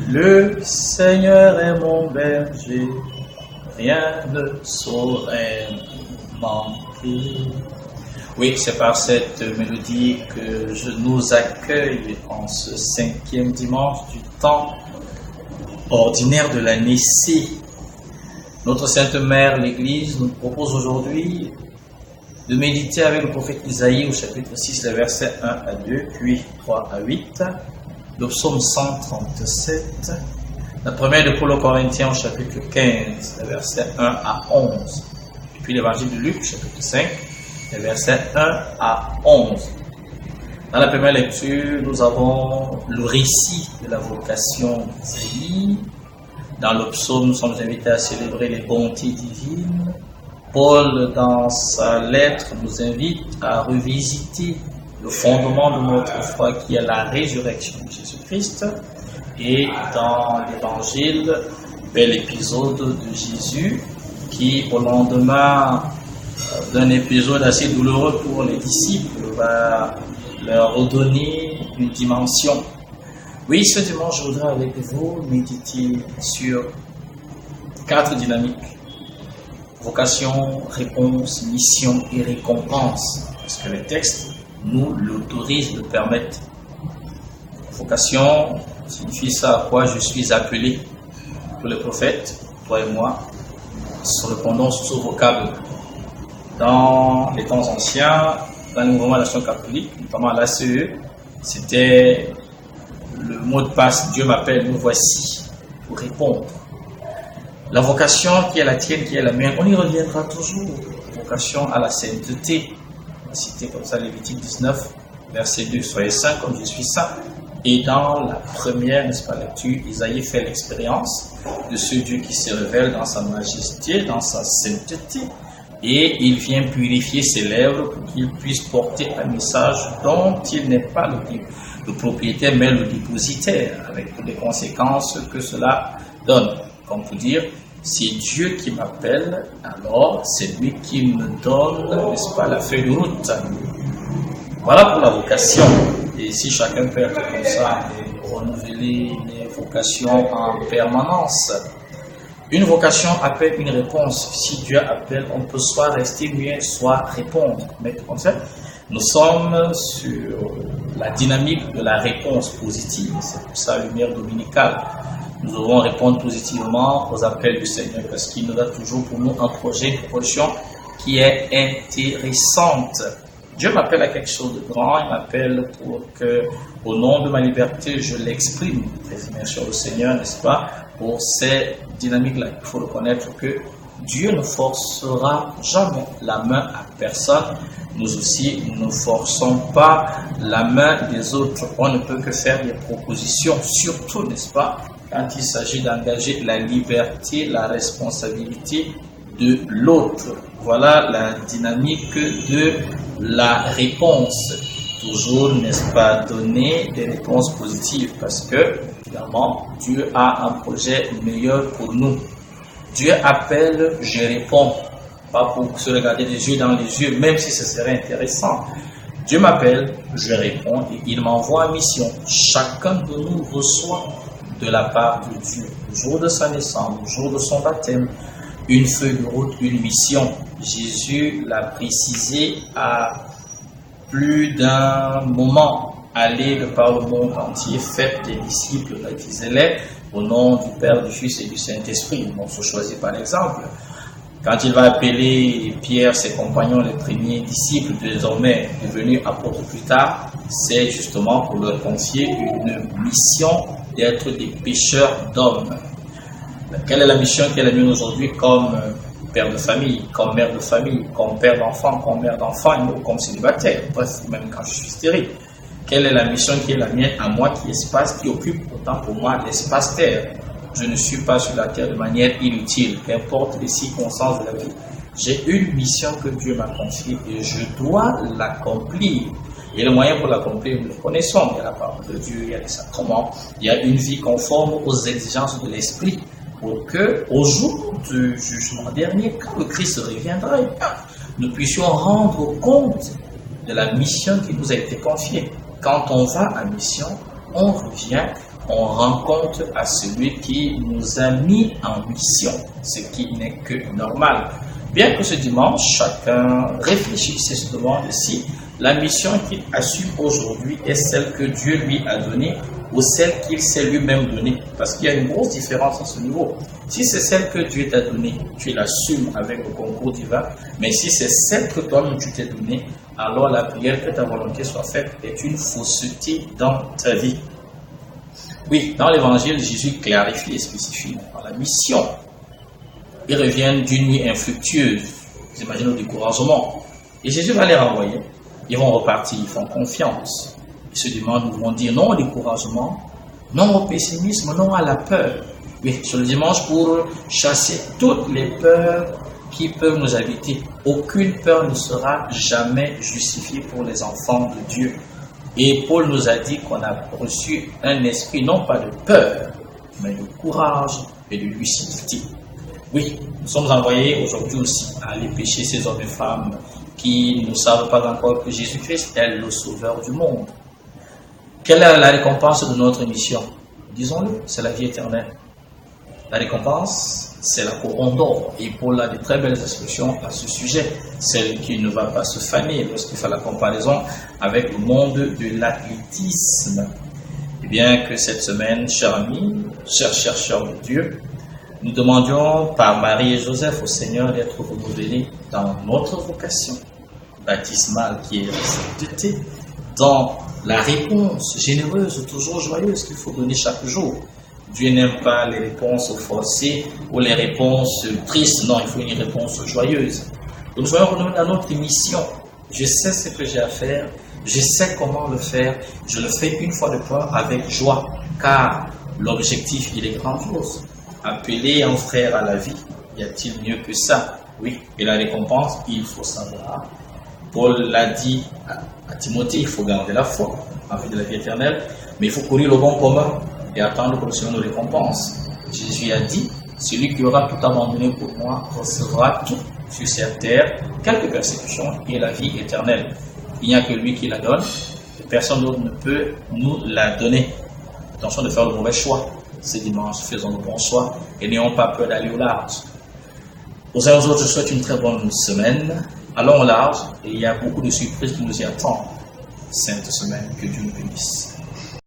Le Seigneur est mon berger, rien ne saurait manquer. Oui, c'est par cette mélodie que je nous accueille en ce 5e dimanche du temps ordinaire de l'année C. Notre Sainte Mère, l'Église, nous propose aujourd'hui de méditer avec le prophète Isaïe au chapitre 6, les versets 1 à 2, puis 3 à 8, le psaume 137, la première de Paul aux Corinthiens au chapitre 15, les versets 1 à 11, et puis l'évangile de Luc, chapitre 5, les versets 1 à 11. Dans la première lecture, nous avons le récit de la vocation d'Isaïe. Dans le psaume, nous sommes invités à célébrer les bontés divines. Paul, dans sa lettre, nous invite à revisiter le fondement de notre foi qui est la résurrection de Jésus-Christ. Et dans l'évangile, bel épisode de Jésus qui, au lendemain d'un épisode assez douloureux pour les disciples, va leur redonner une dimension. Oui, ce dimanche, je voudrais avec vous méditer sur 4 dynamiques. Vocation, réponse, mission et récompense. Parce que les textes nous l'autorisent, le permettent. Vocation signifie ça à quoi je suis appelé. Pour les prophètes, toi et moi, répondons sur ce vocable. Dans les temps anciens, dans le mouvement d'Action catholique, notamment à l'ACE, c'était le mot de passe, Dieu m'appelle, nous voici, pour répondre. La vocation qui est la tienne, qui est la mienne, on y reviendra toujours. Vocation à la sainteté. On va citer comme ça Lévitique 19, verset 2, soyez saints comme je suis saint. Et dans la première, n'est-ce pas, lecture, Isaïe fait l'expérience de ce Dieu qui se révèle dans sa majesté, dans sa sainteté. Et il vient purifier ses lèvres pour qu'il puisse porter un message dont il n'est pas le propriétaire, mais le dépositaire, avec toutes les conséquences que cela donne. Comme pour dire, c'est Dieu qui m'appelle, alors c'est lui qui me donne, n'est-ce pas, la feuille de route. Voilà pour la vocation. Et si chacun peut être comme ça et renouveler les vocations en permanence. Une vocation appelle une réponse. Si Dieu appelle, on peut soit rester muet, soit répondre. Mais comme ça, nous sommes sur la dynamique de la réponse positive. C'est pour ça lumière dominicale. Nous devons répondre positivement aux appels du Seigneur parce qu'il nous a toujours pour nous un projet, une proposition qui est intéressante. Dieu m'appelle à quelque chose de grand, il m'appelle pour que, au nom de ma liberté, je l'exprime. Très sur le Seigneur, n'est-ce pas? Pour ces dynamiques-là, il faut reconnaître que Dieu ne forcera jamais la main à personne. Nous aussi, nous ne forçons pas la main des autres. On ne peut que faire des propositions, surtout, n'est-ce pas, quand il s'agit d'engager la liberté, la responsabilité de l'autre. Voilà la dynamique de la réponse. Toujours, n'est-ce pas, donner des réponses positives parce que, évidemment, Dieu a un projet meilleur pour nous. Dieu appelle, je réponds. Pas pour se regarder les yeux dans les yeux, même si ce serait intéressant. Dieu m'appelle, je réponds et il m'envoie en mission. Chacun de nous reçoit de la part de Dieu, le jour de sa naissance, le jour de son baptême, une feuille de route, une mission. Jésus l'a précisé à plus d'un moment. Allez de par le monde entier, faites des disciples, baptisez-les au nom du Père, du Fils et du Saint-Esprit. On se choisit par exemple. Quand il va appeler Pierre, ses compagnons, les premiers disciples, désormais devenus apôtres plus tard, c'est justement pour leur confier une mission d'être des pêcheurs d'hommes. Quelle est la mission qui est la mienne aujourd'hui comme père de famille, comme mère de famille, comme père d'enfant, comme mère d'enfant, ou comme célibataire, bref, même quand je suis stérile? Quelle est la mission qui est la mienne à moi, qui occupe autant pour moi l'espace terre? Je ne suis pas sur la terre de manière inutile, qu'importe les circonstances de la vie. J'ai une mission que Dieu m'a confiée et je dois l'accomplir. Et le moyen pour l'accomplir, nous le connaissons. Il y a la parole de Dieu, il y a les sacrements, il y a une vie conforme aux exigences de l'esprit pour que, au jour du jugement dernier, quand le Christ reviendra, nous puissions rendre compte de la mission qui nous a été confiée. Quand on va à mission, on revient on rend compte à celui qui nous a mis en mission, ce qui n'est que normal. Bien que ce dimanche, chacun réfléchisse et se demande si la mission qu'il assume aujourd'hui est celle que Dieu lui a donnée ou celle qu'il s'est lui-même donnée. Parce qu'il y a une grosse différence à ce niveau. Si c'est celle que Dieu t'a donnée, tu l'assumes avec le concours divin. Mais si c'est celle que toi-même tu t'es donnée, alors la prière que ta volonté soit faite est une fausseté dans ta vie. Oui, dans l'évangile, Jésus clarifie et spécifie la mission. Ils reviennent d'une nuit infructueuse, vous imaginez le découragement. Et Jésus va les renvoyer. Ils vont repartir, ils font confiance. Ils se demandent, ils vont dire non au découragement, non au pessimisme, non à la peur. Oui, sur le dimanche, pour chasser toutes les peurs qui peuvent nous habiter. Aucune peur ne sera jamais justifiée pour les enfants de Dieu. Et Paul nous a dit qu'on a reçu un esprit, non pas de peur, mais de courage et de lucidité. Oui, nous sommes envoyés aujourd'hui aussi à aller pécher ces hommes et femmes qui ne savent pas encore que Jésus-Christ est le sauveur du monde. Quelle est la récompense de notre mission? Disons-le, c'est la vie éternelle. La récompense, c'est la couronne d'or. Et Paul a de très belles expressions à ce sujet. Celle qui ne va pas se faner lorsqu'il fait la comparaison avec le monde de l'athlétisme. Eh bien que cette semaine, chers amis, chers chercheurs de Dieu, nous demandions par Marie et Joseph au Seigneur d'être renouvelés dans notre vocation baptismale qui est la sainteté, dans la réponse généreuse, toujours joyeuse qu'il faut donner chaque jour. Dieu n'aime pas les réponses forcées ou les réponses tristes. Non, il faut une réponse joyeuse. Donc, nous soyons renouvelés dans notre mission. Je sais ce que j'ai à faire. Je sais comment le faire. Je le fais une fois de fois avec joie. Car l'objectif, il est grandiose. Appeler un frère à la vie, y a-t-il mieux que ça? Oui. Et la récompense, il faut savoir. Paul l'a dit à Timothée, il faut garder la foi en vue de la vie éternelle. Mais il faut courir le bon combat et attendre que le Seigneur nous récompense. Jésus a dit, celui qui aura tout abandonné pour moi recevra tout sur cette terre, quelques persécutions et la vie éternelle. Il n'y a que lui qui la donne, et personne d'autre ne peut nous la donner. Attention de faire le mauvais choix. Ce dimanche, faisons le bon choix et n'ayons pas peur d'aller au large. Aux uns et aux autres, je souhaite une très bonne semaine. Allons au large et il y a beaucoup de surprises qui nous y attendent. Sainte semaine, que Dieu nous bénisse.